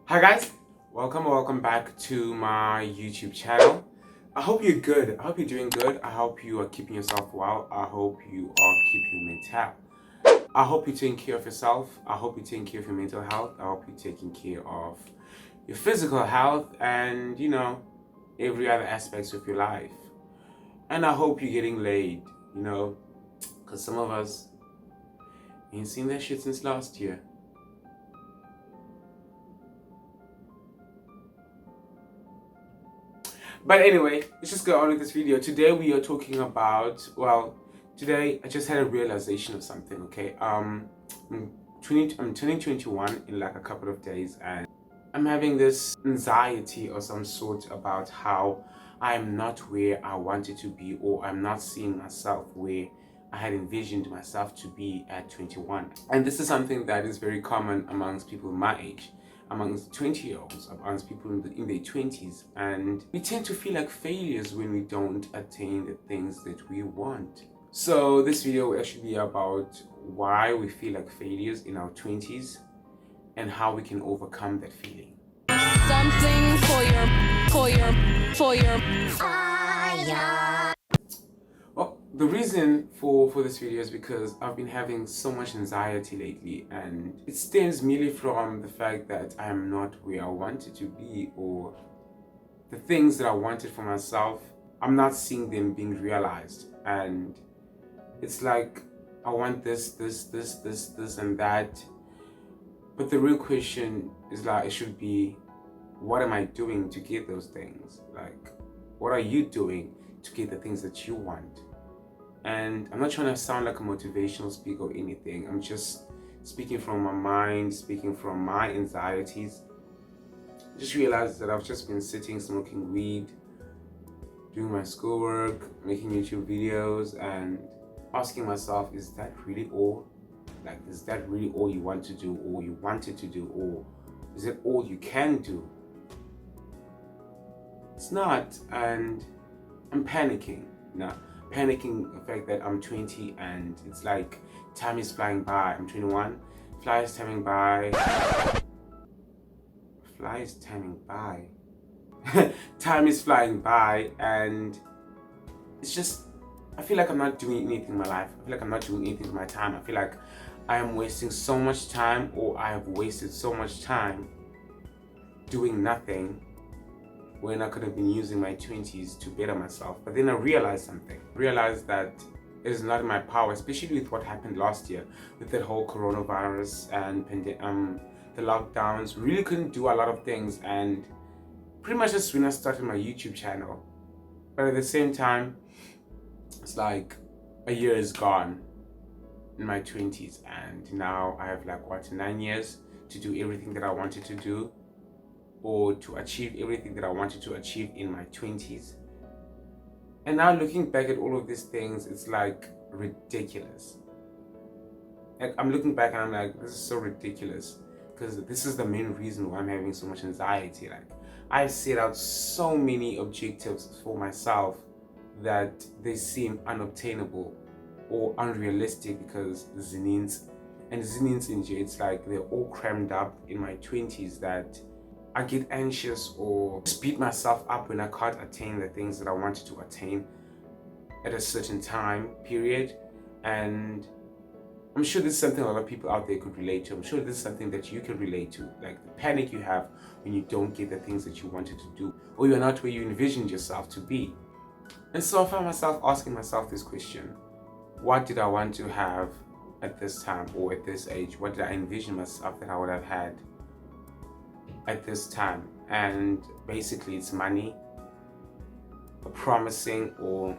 Hi guys, welcome back to my YouTube channel. I hope you're good. I hope you're doing good. I hope you are keeping yourself well. I hope you are keeping mental. I hope you're taking care of yourself. I hope you're taking care of your mental health. I hope you're taking care of your physical health and every other aspects of your life. And I hope you're getting laid, because some of us ain't seen that shit since last year. But anyway, let's just go on with this video. Today we are talking about, today I just had a realization of something, okay? I'm turning 21 in like a couple of days, and I'm having this anxiety or some sort about how I'm not where I wanted to be, or I'm not seeing myself where I had envisioned myself to be at 21. And this is something that is very common amongst people my age, amongst 20-year-olds, amongst people in their 20s. And we tend to feel like failures when we don't attain the things that we want. So this video will actually be about why we feel like failures in our 20s and how we can overcome that feeling. Something for your fire. Well, the reason for this video is because I've been having so much anxiety lately, and it stems merely from the fact that I am not where I wanted to be, or the things that I wanted for myself, I'm not seeing them being realized. And it's like I want this and that. But the real question is like, it should be, what am I doing to get those things? Like, what are you doing to get the things that you want? And I'm not trying to sound like a motivational speaker or anything. I'm just speaking from my mind, speaking from my anxieties. I just realized that I've just been sitting, smoking weed, doing my schoolwork, making YouTube videos, and asking myself, is that really all? Like, is that really all you want to do, or you wanted to do, or is it all you can do? It's not, and I'm panicking now. Panicking the fact that I'm 20 and it's like time is flying by. I'm 21, flies timing by. Time is flying by, and it's just, I feel like I'm not doing anything in my life. I feel like I'm not doing anything with my time. I feel like I am wasting so much time, or I have wasted so much time doing nothing when I could have been using my 20s to better myself. But then I realized something. I realized that it is not in my power, especially with what happened last year, with that whole coronavirus and the lockdowns. Really couldn't do a lot of things, and pretty much just when I started my YouTube channel. But at the same time, it's like a year is gone in my 20s, and now I have like 9 years to do everything that I wanted to do, or to achieve everything that I wanted to achieve in my 20s. And now looking back at all of these things, it's like ridiculous. Like, I'm looking back and I'm like, this is so ridiculous, because this is the main reason why I'm having so much anxiety. Like, I set out so many objectives for myself that they seem unobtainable or unrealistic, because zinins in jail, it's like they're all crammed up in my 20s, that I get anxious or just beat myself up when I can't attain the things that I wanted to attain at a certain time period. And I'm sure this is something a lot of people out there could relate to. I'm sure this is something that you can relate to, like the panic you have when you don't get the things that you wanted to do, or you're not where you envisioned yourself to be. And so I found myself asking myself this question: what did I want to have at this time, or at this age? What did I envision myself that I would have had at this time? And basically it's money, a promising or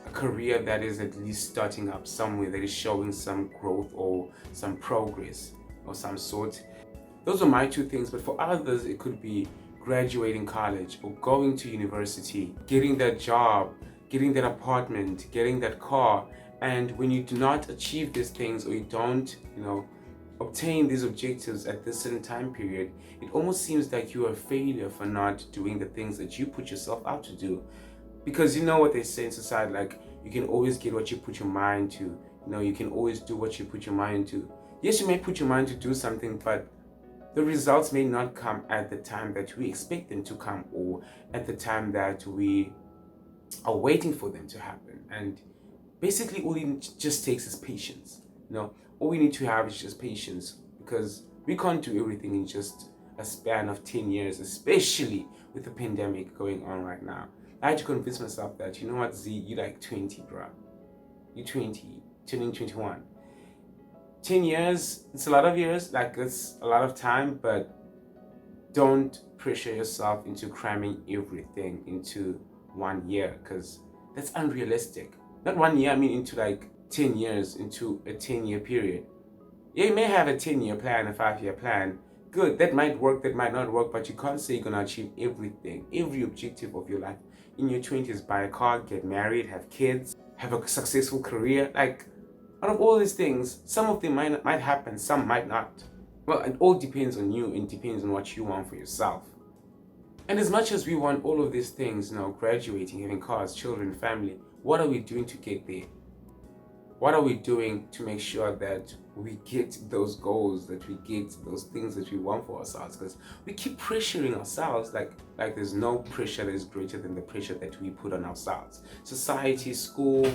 a career that is at least starting up somewhere, that is showing some growth or some progress or some sort. Those are my two things. But for others, it could be graduating college or going to university, getting that job, getting that apartment, getting that car. And when you do not achieve these things, or you don't obtain these objectives at this certain time period, it almost seems like you are a failure for not doing the things that you put yourself out to do. Because you know what they say in society, like, you can always get what you put your mind to. You can always do what you put your mind to. Yes, you may put your mind to do something, but the results may not come at the time that we expect them to come, or at the time that we are waiting for them to happen. And basically all it just takes is patience. All we need to have is just patience, because we can't do everything in just a span of 10 years, especially with the pandemic going on right now. I had to convince myself that, you know what, Z, you like 20, bro. You're 20, turning 21. 10 years, it's a lot of years, like it's a lot of time, but don't pressure yourself into cramming everything into 1 year, because that's unrealistic. Not 1 year, I mean into like 10 years, into a 10-year period. Yeah, you may have a 10-year plan, a 5-year plan. Good, that might work, that might not work, but you can't say you're gonna achieve everything, every objective of your life in your 20s. Buy a car, get married, have kids, have a successful career. Like, out of all these things, some of them might happen, some might not. Well, it all depends on you, and depends on what you want for yourself. And as much as we want all of these things, graduating, having cars, children, family, what are we doing to get there? What are we doing to make sure that we get those goals, that we get those things that we want for ourselves? Because we keep pressuring ourselves like there's no pressure that is greater than the pressure that we put on ourselves. Society, school,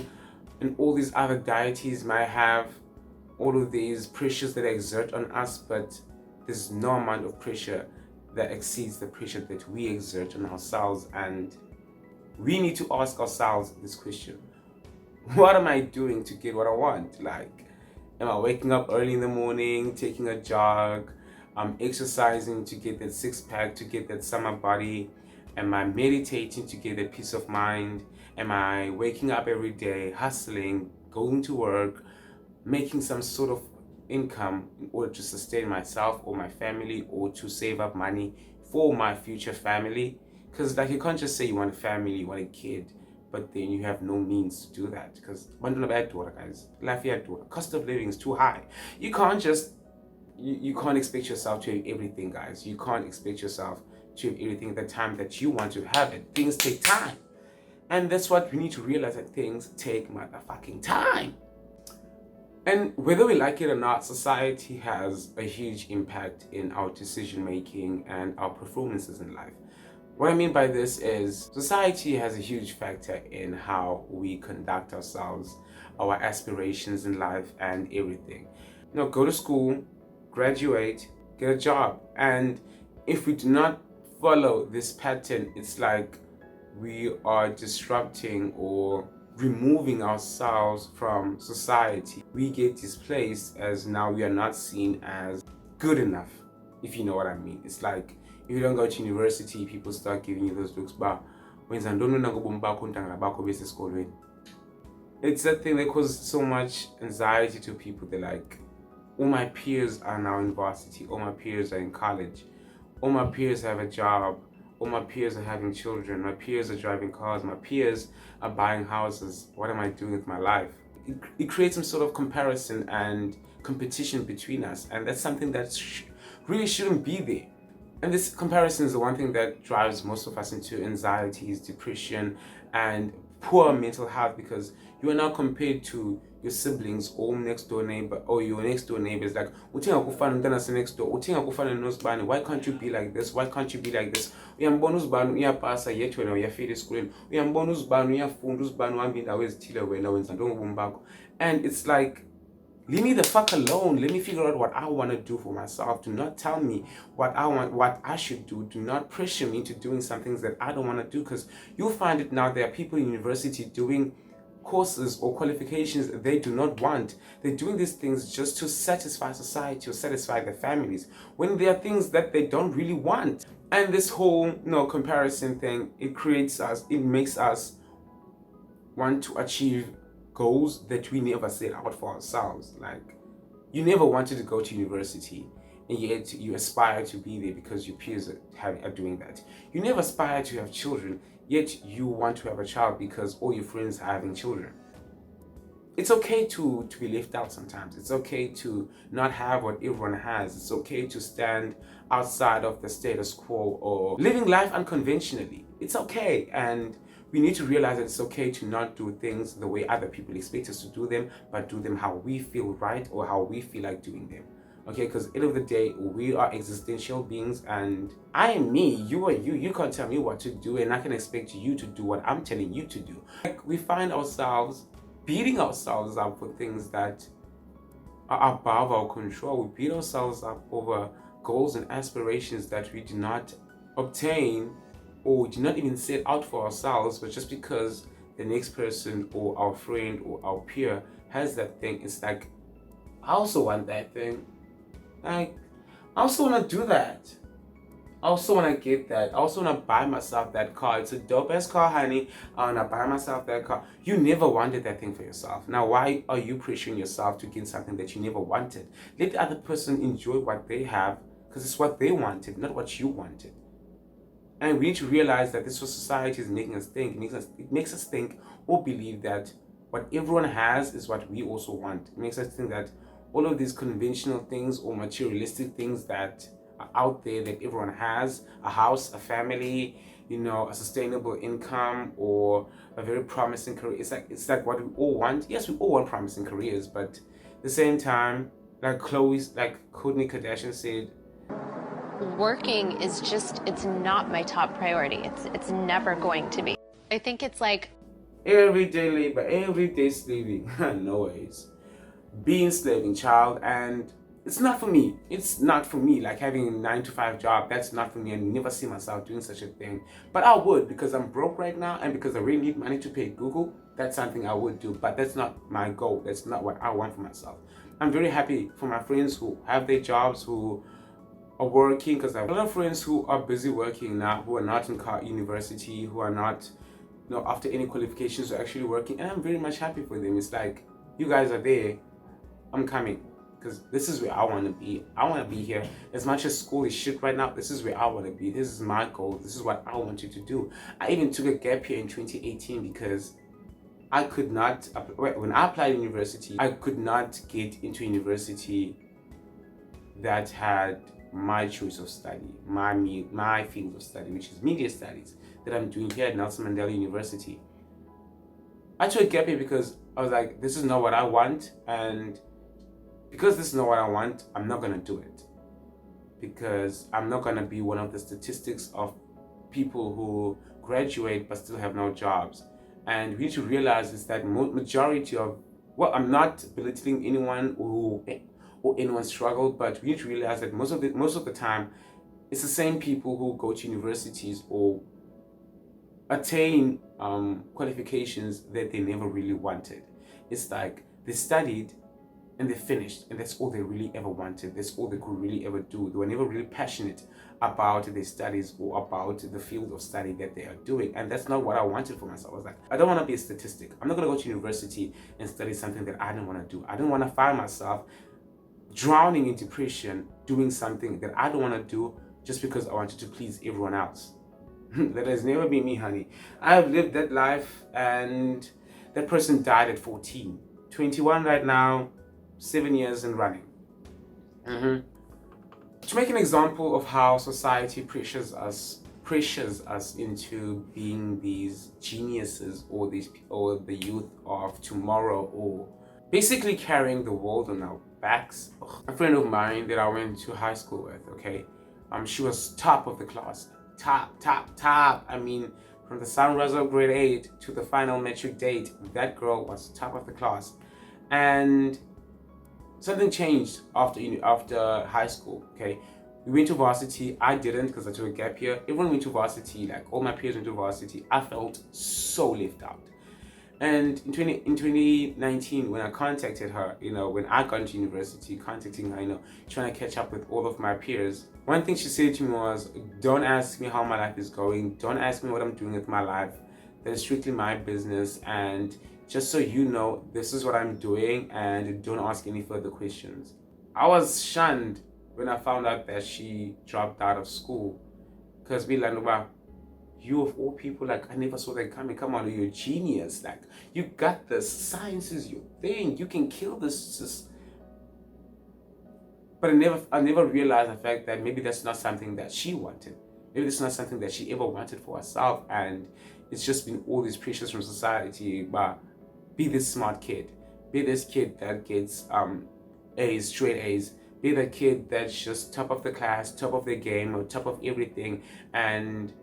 and all these other deities might have all of these pressures that exert on us, but there's no amount of pressure that exceeds the pressure that we exert on ourselves. And we need to ask ourselves this question: what am I doing to get what I want? Like, am I waking up early in the morning, taking a jog, exercising to get that six-pack, to get that summer body? Am I meditating to get that peace of mind? Am I waking up every day, hustling, going to work, making some sort of income in order to sustain myself or my family, or to save up money for my future family? Because like, you can't just say you want a family, you want a kid, but then you have no means to do that. Because guys, cost of living is too high. You can't expect yourself to have everything, guys. You can't expect yourself to have everything at the time that you want to have it. Things take time. And that's what we need to realize, that things take motherfucking time. And whether we like it or not, society has a huge impact in our decision making and our performances in life. What I mean by this is, society has a huge factor in how we conduct ourselves, our aspirations in life, and everything. Go to school, graduate, get a job. And if we do not follow this pattern, it's like we are disrupting or removing ourselves from society. We get displaced, as now we are not seen as good enough, if you know what I mean. It's like, if you don't go to university, people start giving you those looks. It's that thing that causes so much anxiety to people. They're like, all my peers are now in varsity, all my peers are in college, all my peers have a job, all my peers are having children, my peers are driving cars, my peers are buying houses. What am I doing with my life? It creates some sort of comparison and competition between us, and that's something that really shouldn't be there. And this comparison is the one thing that drives most of us into anxieties, depression, and poor mental health, because you are now compared to your siblings or next door neighbor, or your next door neighbor is like, next door, why can't you be like this? Why can't you be like this? And it's like, leave me the fuck alone. Let me figure out what I want to do for myself. Do not tell me what I want, what I should do. Do not pressure me into doing some things that I don't want to do, because you'll find it now, there are people in university doing courses or qualifications they do not want. They're doing these things just to satisfy society or satisfy their families, when there are things that they don't really want. And this whole comparison thing, it makes us want to achieve goals that we never set out for ourselves. Like, you never wanted to go to university, and yet you aspire to be there because your peers are doing that. You never aspire to have children, yet you want to have a child because all your friends are having children. It's okay to be left out sometimes. It's okay to not have what everyone has. It's okay to stand outside of the status quo or living life unconventionally. It's okay. And we need to realize that it's okay to not do things the way other people expect us to do them, but do them how we feel right or how we feel like doing them. Okay, because at the end of the day, we are existential beings, and I am me, you are you. You can't tell me what to do, and I can expect you to do what I'm telling you to do. Like, we find ourselves beating ourselves up for things that are above our control. We beat ourselves up over goals and aspirations that we do not obtain or do not even set out for ourselves, but just because the next person or our friend or our peer has that thing, it's like, I also want that thing. Like, I also want to do that. I also want to get that. I also want to buy myself that car. It's a dope ass car, honey. I want to buy myself that car. You never wanted that thing for yourself. Now, why are you pressuring yourself to get something that you never wanted? Let the other person enjoy what they have, because it's what they wanted, not what you wanted. And we need to realize that this is what society is making us think. It makes us think or believe that what everyone has is what we also want. It makes us think that all of these conventional things or materialistic things that are out there that everyone has, a house, a family, a sustainable income, or a very promising career, it's like what we all want. Yes, we all want promising careers, but at the same time, like Kourtney Kardashian said, working is just, it's not my top priority. It's never going to be. I think it's like everyday labor, everyday slaving. No ways. Being slaving, child, and it's not for me. It's not for me. Like having a 9-to-5 job, that's not for me. I never see myself doing such a thing. But I would, because I'm broke right now and because I really need money to pay Google. That's something I would do, but that's not my goal. That's not what I want for myself. I'm very happy for my friends who have their jobs, who are working, because I have a lot of friends who are busy working now, who are not in university, who are not, after any qualifications, are actually working, and I'm very much happy for them. It's like, you guys are there, I'm coming, because this is where I want to be. I want to be here. As much as school is shit right now, this is where I want to be. This is my goal. This is what I want you to do. I even took a gap year in 2018 because I could not, when I applied to university, I could not get into university that had my choice of study, my field of study, which is media studies, that I'm doing here at Nelson Mandela University. I took a gap year because I was like, this is not what I want, and because this is not what I want, I'm not gonna do it. Because I'm not gonna be one of the statistics of people who graduate but still have no jobs. And we need to realize is that majority of, well, I'm not belittling anyone or anyone's struggle, but we need to realize that most of the time, it's the same people who go to universities or attain qualifications that they never really wanted. It's like they studied and they finished, and that's all they really ever wanted. That's all they could really ever do. They were never really passionate about their studies or about the field of study that they are doing, and that's not what I wanted for myself. I was like, I don't want to be a statistic. I'm not going to go to university and study something that I don't want to do. I don't want to find myself drowning in depression doing something that I don't want to do just because I wanted to please everyone else. That has never been me, honey. I have lived that life, and that person died at 14. 21 right now, 7 years and running. To make an example of how society pressures us into being these geniuses or the youth of tomorrow, or basically carrying the world on our backs. A friend of mine that I went to high school with, okay, she was top of the class. Top. I mean, from the sunrise of grade 8 to the final metric date, that girl was top of the class. And something changed after high school, okay? We went to varsity. I didn't, because I took a gap year. Everyone went to varsity, like all my peers went to varsity. I felt so left out. And in 2019, when I contacted her, when I got into university, contacting her, trying to catch up with all of my peers, one thing she said to me was, don't ask me how my life is going. Don't ask me what I'm doing with my life. That is strictly my business. And just so you know, this is what I'm doing, and don't ask any further questions. I was shunned when I found out that she dropped out of school. Because we learned about, you of all people, like, I never saw that coming. Come on, you're a genius. Like, you got this. Science is your thing. You can kill this. But I never realized the fact that maybe that's not something that she wanted. Maybe it's not something that she ever wanted for herself. And it's just been all these pressures from society. But be this smart kid. Be this kid that gets A's, straight A's. Be the kid that's just top of the class, top of the game, or top of everything, and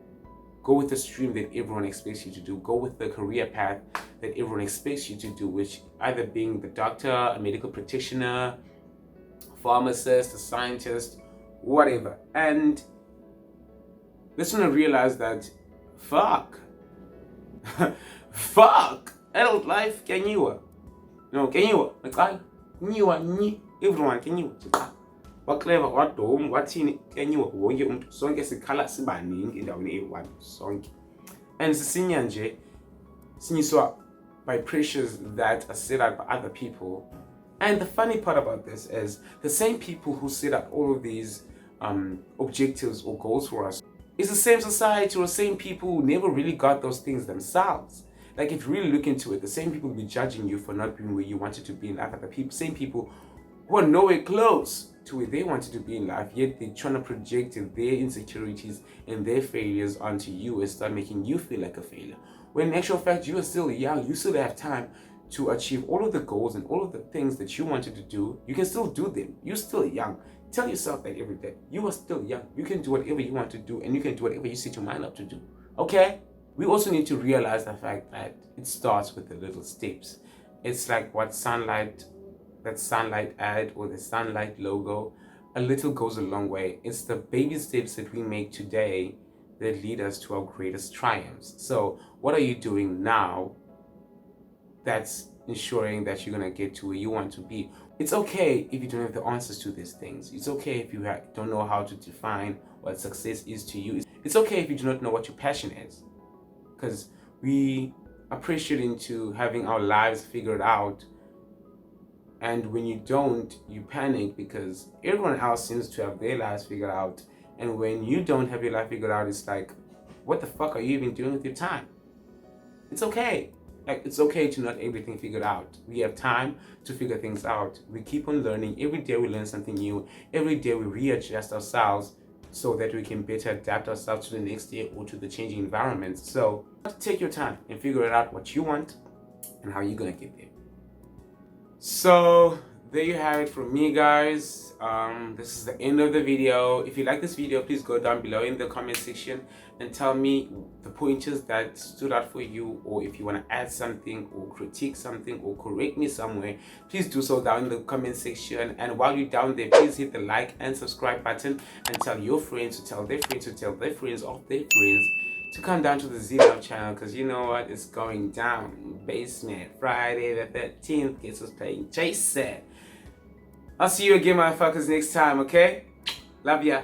go with the stream that everyone expects you to do. Go with the career path that everyone expects you to do, which either being the doctor, a medical practitioner, pharmacist, a scientist, whatever. And let's not realize that, fuck, adult life, kenyiwa. No, kenyiwa. Everyone kenyiwa. What clever, what dome, what in kenyiwa, won't you sonke sikhala sibaningi endaweni eyi-1 sonke. And sisinya nje sinyiswa by pressures that are set out by other people. And the funny part about this is the same people who set up all of these objectives or goals for us is the same society or same people who never really got those things themselves. Like, if you really look into it, the same people will be judging you for not being where you wanted to be in life, the same people who are nowhere close to where they wanted to be in life, yet they're trying to project their insecurities and their failures onto you and start making you feel like a failure. When in actual fact, you are still young, you still have time to achieve all of the goals and all of the things that you wanted to do. You can still do them. You're still young. Tell yourself that every day. You are still young. You can do whatever you want to do, and you can do whatever you set your mind up to do. Okay? We also need to realize the fact that it starts with the little steps. It's like that sunlight ad or the sunlight logo. A little goes a long way. It's the baby steps that we make today that lead us to our greatest triumphs. So what are you doing now that's ensuring that you're going to get to where you want to be? It's okay if you don't have the answers to these things. It's okay if you don't know how to define what success is to you. It's okay if you do not know what your passion is. Because we are pressured into having our lives figured out. And when you don't, you panic because everyone else seems to have their lives figured out. And when you don't have your life figured out, it's like, what the fuck are you even doing with your time? It's okay. Like, it's okay to not everything figured out. We have time to figure things out. We keep on learning. Every day we learn something new. Every day we readjust ourselves so that we can better adapt ourselves to the next day or to the changing environment. So take your time and figure out what you want and how you're going to get there. So there you have it from me, guys. This is the end of the video. If you like this video, please go down below in the comment section and tell me the pointers that stood out for you, or if you want to add something or critique something or correct me somewhere, please do so down in the comment section. And while you're down there, please hit the like and subscribe button and tell your friends to tell their friends to tell their friends of their friends to come down to the Z-Love channel, because you know what is going down. Basement Friday the 13th gets us playing Jason. I'll see you again, motherfuckers, next time, okay? Love ya.